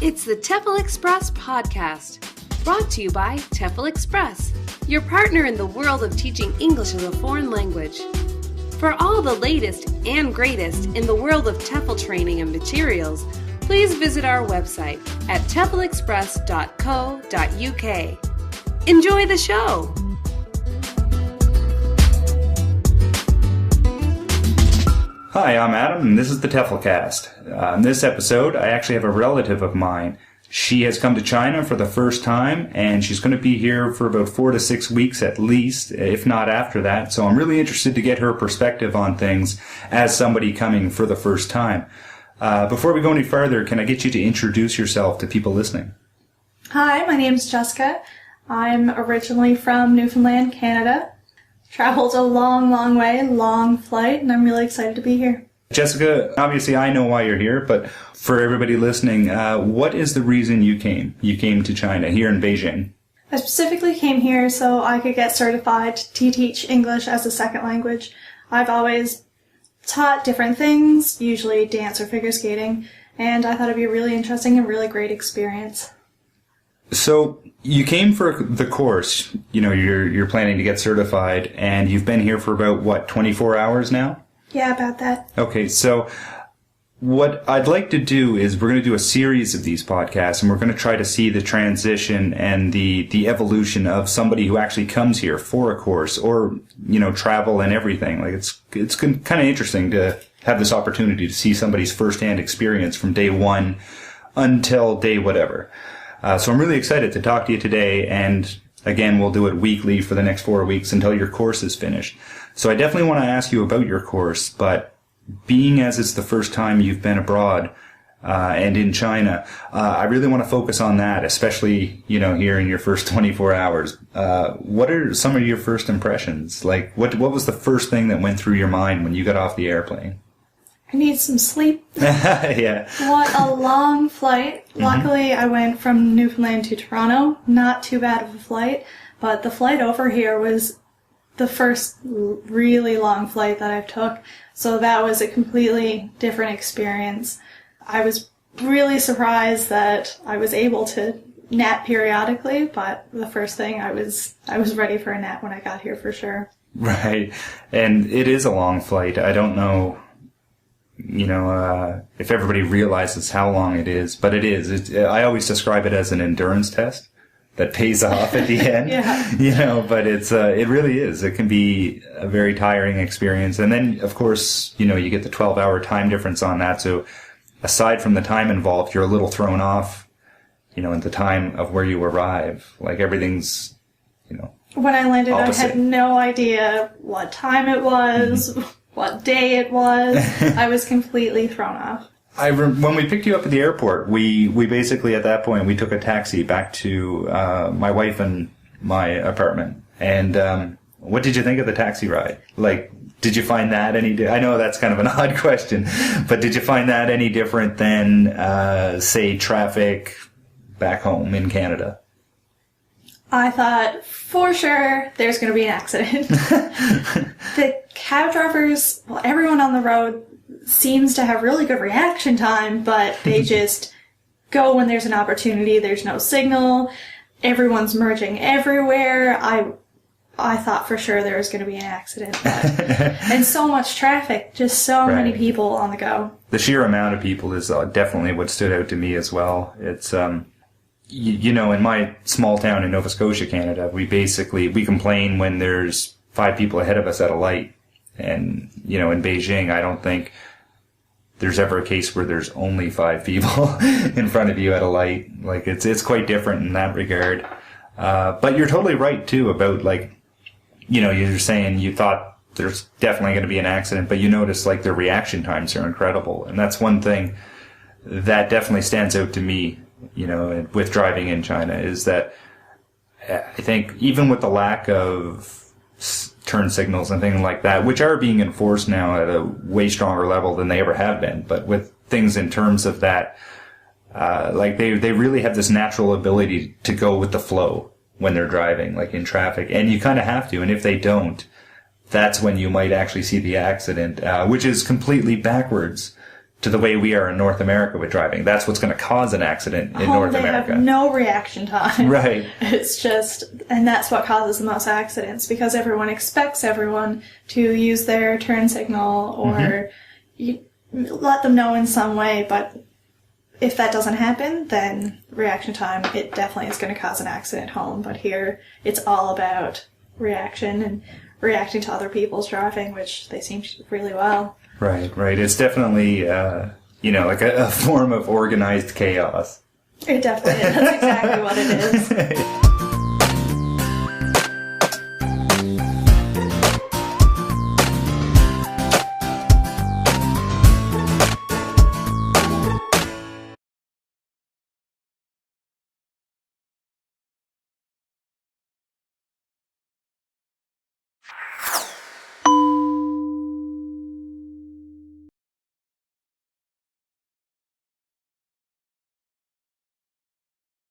It's the TEFL Express podcast, brought to you by TEFL Express, your partner in the world of teaching English as a foreign language. For all the latest and greatest in the world of TEFL training and materials, please visit our website at teflexpress.co.uk. Enjoy the show! Hi, I'm Adam, and this is the TEFLCast. In this episode, I actually have a relative of mine. She has come to China for the first time, and she's going to be here for about 4 to 6 weeks at least, if not after that. So I'm really interested to get her perspective on things as somebody coming for the first time. Before we go any further, can I get you to introduce yourself to people listening? Hi, my name's Jessica. I'm originally from Newfoundland, Canada. Traveled a long way, long flight, and I'm really excited to be here. Jessica, obviously I know why you're here, but for everybody listening, what is the reason you came? You came to China, here in Beijing. I specifically came here so I could get certified to teach English as a second language. I've always taught different things, usually dance or figure skating, and I thought it'd be a really interesting and really great experience. So you came for the course, you're planning to get certified, and you've been here for about, 24 hours now? Yeah, about that. Okay, so what I'd like to do is we're going to do a series of these podcasts, and we're going to try to see the transition and the evolution of somebody who actually comes here for a course or, travel and everything. Like it's kind of interesting to have this opportunity to see somebody's firsthand experience from day one until day whatever. So I'm really excited to talk to you today, and again, we'll do it weekly for the next 4 weeks until your course is finished. So I definitely want to ask you about your course, but being as it's the first time you've been abroad and in China, I really want to focus on that, especially, here in your first 24 hours. What are some of your first impressions? Like, what was the first thing that went through your mind when you got off the airplane? I need some sleep. Yeah. What a long flight. Luckily, I went from Newfoundland to Toronto. Not too bad of a flight, but the flight over here was the first really long flight that I've took, so that was a completely different experience. I was really surprised that I was able to nap periodically, but the first thing I was ready for a nap when I got here for sure. Right. And it is a long flight. I don't know if everybody realizes how long it is, but it is. I always describe it as an endurance test that pays off at the end. Yeah. But it really is. It can be a very tiring experience. And then, of course, you get the 12-hour time difference on that. So aside from the time involved, you're a little thrown off, at the time of where you arrive. Like everything's, When I landed, opposite. I had no idea what time it was, what day it was. I was completely thrown off. When we picked you up at the airport, we basically at that point we took a taxi back to my wife and my apartment. And what did you think of the taxi ride? Like, did you find that any? I know that's kind of an odd question, but did you find that any different than say traffic back home in Canada? I thought, for sure, there's going to be an accident. The cab drivers, everyone on the road seems to have really good reaction time, but they just go when there's an opportunity. There's no signal. Everyone's merging everywhere. I thought for sure there was going to be an accident. And so much traffic, just so many people on the go. The sheer amount of people is definitely what stood out to me as well. It's in my small town in Nova Scotia, Canada, we complain when there's 5 people ahead of us at a light. And, in Beijing, I don't think there's ever a case where there's only 5 people in front of you at a light. Like, it's quite different in that regard. But you're totally right, too, about, you're saying you thought there's definitely going to be an accident, but you notice, their reaction times are incredible. And that's one thing that definitely stands out to me, with driving in China, is that I think even with the lack of turn signals and things like that, which are being enforced now at a way stronger level than they ever have been, but with things in terms of that, they really have this natural ability to go with the flow when they're driving, like in traffic, and you kind of have to, and if they don't, that's when you might actually see the accident, which is completely backwards to the way we are in North America with driving. That's what's going to cause an accident in North America. They have no reaction time. Right. It's just, and that's what causes the most accidents, because everyone expects everyone to use their turn signal or you let them know in some way, but if that doesn't happen, then reaction time, it definitely is going to cause an accident home. But here, it's all about reaction and reacting to other people's driving, which they seem to do really well. Right. It's definitely, like a form of organized chaos. It definitely is. That's exactly what it is.